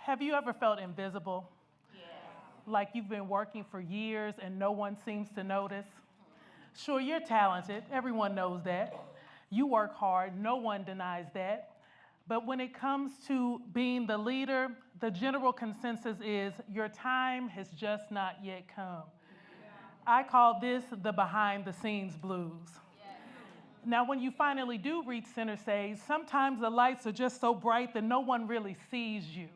Have you ever felt invisible? Like you've been working for years and no one seems to notice? Sure, you're talented. Everyone knows that. You work hard. No one denies that. But when it comes to being the leader, the general consensus is your time has just not yet come. I call this the behind the scenes blues. Now, when you finally do reach center stage, sometimes the lights are just so bright that no one really sees you.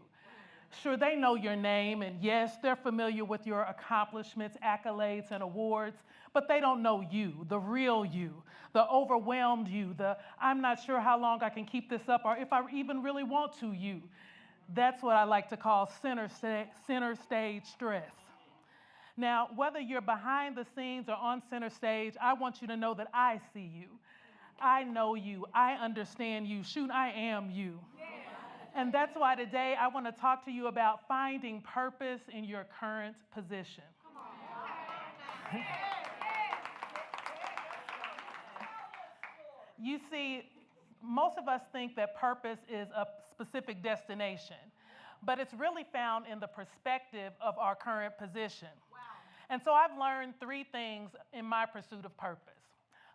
Sure, they know your name, and yes, they're familiar with your accomplishments, accolades, and awards, but they don't know you, the real you, the overwhelmed you, the I'm not sure how long I can keep this up or if I even really want to you. That's what I like to call center stage stress. Now, whether you're behind the scenes or on center stage, I want you to know that I see you. I know you. I understand you. Shoot, I am you. And that's why today I want to talk to you about finding purpose in your current position. You see, most of us think that purpose is a specific destination, but it's really found in the perspective of our current position. And so I've learned three things in my pursuit of purpose.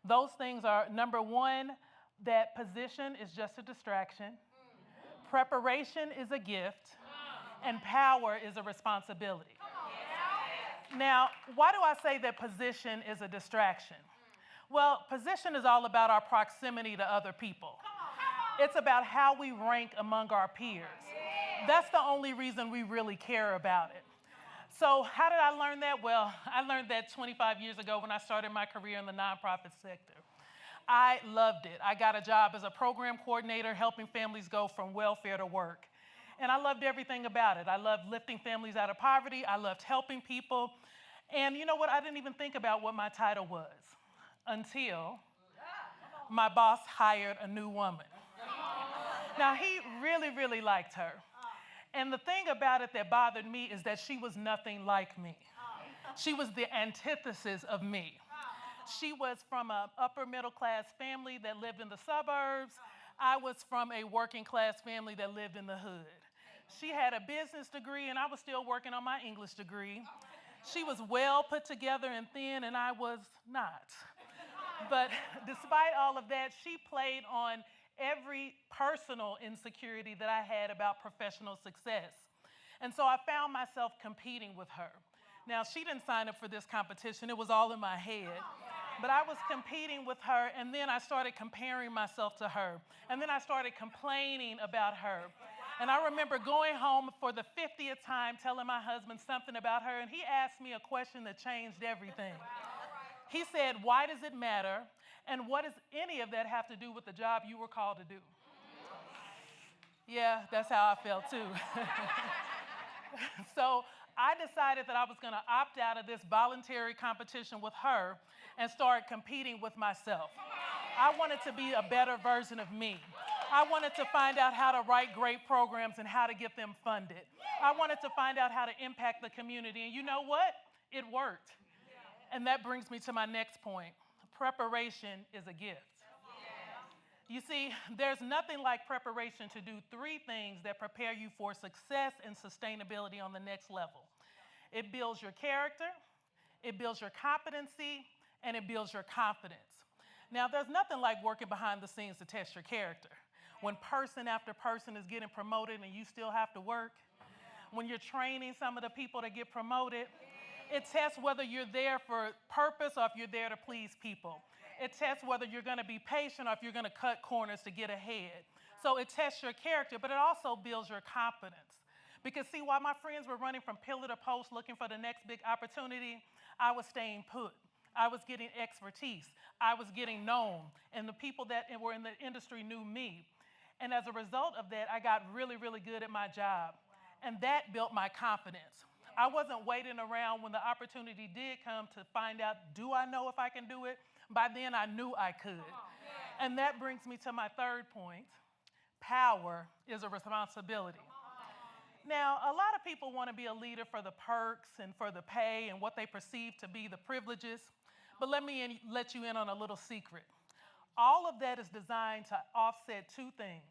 Those things are, number one, that position is just a distraction. Preparation is a gift, and power is a responsibility. Now, why do I say that position is a distraction? Well, position is all about our proximity to other people. It's about how we rank among our peers. That's the only reason we really care about it. So how did I learn that? Well, I learned that 25 years ago when I started my career in the nonprofit sector. I loved it. I got a job as a program coordinator helping families go from welfare to work. And I loved everything about it. I loved lifting families out of poverty. I loved helping people. And you know what? I didn't even think about what my title was until my boss hired a new woman. Now, he really, really liked her. And the thing about it that bothered me is that she was nothing like me. She was the antithesis of me. She was from an upper middle class family that lived in the suburbs. I was from a working class family that lived in the hood. She had a business degree and I was still working on my English degree. She was well put together and thin and I was not. But despite all of that, she played on every personal insecurity that I had about professional success. And so I found myself competing with her. Now, she didn't sign up for this competition. It was all in my head. But I was competing with her, and then I started comparing myself to her. And then I started complaining about her. And I remember going home for the 50th time telling my husband something about her, and he asked me a question that changed everything. He said, "Why does it matter? And what does any of that have to do with the job you were called to do?" Yeah, that's how I felt too. So I decided that I was going to opt out of this voluntary competition with her and start competing with myself. I wanted to be a better version of me. I wanted to find out how to write great programs and how to get them funded. I wanted to find out how to impact the community. And you know what? It worked. And that brings me to my next point. Preparation is a gift. You see, there's nothing like preparation to do three things that prepare you for success and sustainability on the next level. It builds your character, it builds your competency, and it builds your confidence. Now, there's nothing like working behind the scenes to test your character. When person after person is getting promoted and you still have to work, when you're training some of the people to get promoted, it tests whether you're there for purpose or if you're there to please people. It tests whether you're going to be patient or if you're going to cut corners to get ahead. So it tests your character, but it also builds your confidence. Because see, while my friends were running from pillar to post looking for the next big opportunity, I was staying put. I was getting expertise. I was getting known. And the people that were in the industry knew me. And as a result of that, I got really, really good at my job. And that built my confidence. I wasn't waiting around when the opportunity did come to find out, do I know if I can do it? By then, I knew I could. And that brings me to my third point. Power is a responsibility. Now, a lot of people want to be a leader for the perks and for the pay and what they perceive to be the privileges. But let me let you in on a little secret. All of that is designed to offset two things.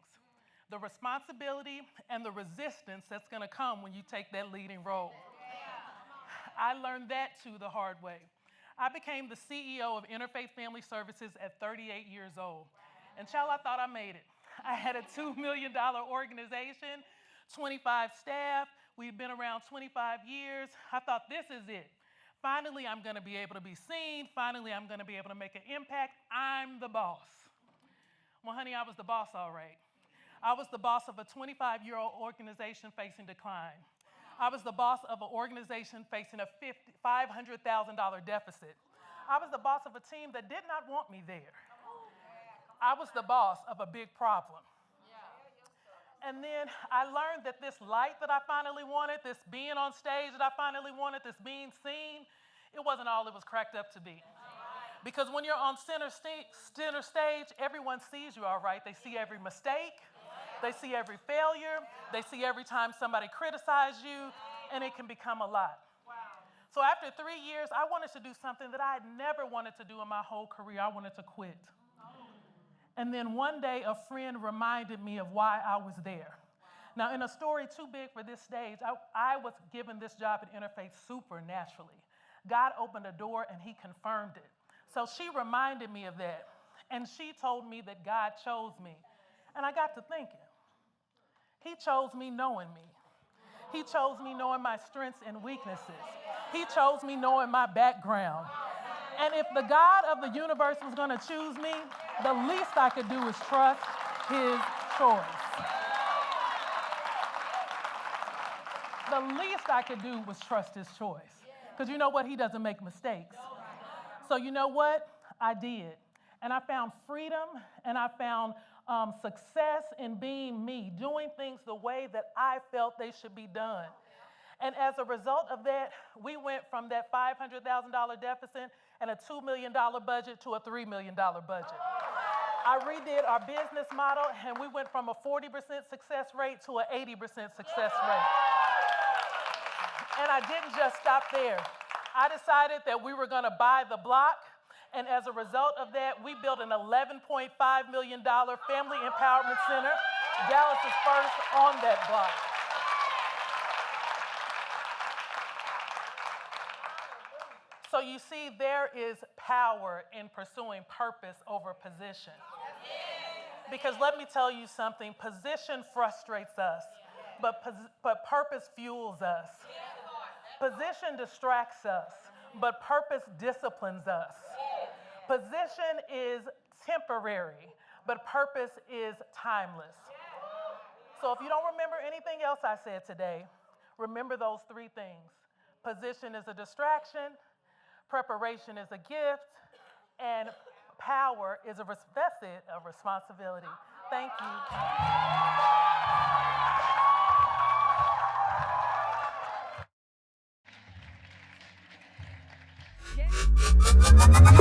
the responsibility and the resistance that's going to come when you take that leading role. I learned that too the hard way. I became the CEO of Interfaith Family Services at 38 years old. And child, I thought I made it. I had a $2 million organization, 25 staff. We've been around 25 years. I thought, this is it. Finally, I'm going to be able to be seen. Finally, I'm going to be able to make an impact. I'm the boss. Well, honey, I was the boss, all right. I was the boss of a 25-year-old organization facing decline. I was the boss of an organization facing a $500,000 deficit. I was the boss of a team that did not want me there. I was the boss of a big problem. And then I learned that this light that I finally wanted, this being on stage that I finally wanted, this being seen, it wasn't all it was cracked up to be. Because when you're on center stage, everyone sees you all right. They see every mistake. They see every failure. They see every time somebody criticizes you, and it can become a lot. So after 3 years, I wanted to do something that I had never wanted to do in my whole career. I wanted to quit. And then one day, a friend reminded me of why I was there. Now, in a story too big for this stage, I was given this job at Interfaith supernaturally. God opened a door, and he confirmed it. So she reminded me of that, and she told me that God chose me. And I got to thinking, he chose me knowing me. He chose me knowing my strengths and weaknesses. He chose me knowing my background. And if the God of the universe was going to choose me, the least I could do is trust his choice. The least I could do was trust his choice. Because you know what? He doesn't make mistakes. So you know what? I did. And I found freedom, and I found success in being me, doing things the way that I felt they should be done. And as a result of that, we went from that $500,000 deficit and a $2 million budget to a $3 million budget. I redid our business model, and we went from a 40% success rate to an 80% success rate. And I didn't just stop there. I decided that we were going to buy the block, and as a result of that, we built an $11.5 million family empowerment center, Dallas's first on that block. So you see, there is power in pursuing purpose over position. Because let me tell you something, position frustrates us, but purpose fuels us. Position distracts us, but purpose disciplines us. Position is temporary, but purpose is timeless. So if you don't remember anything else I said today, remember those three things. Position is a distraction, preparation is a gift, and power is a responsibility. Thank you.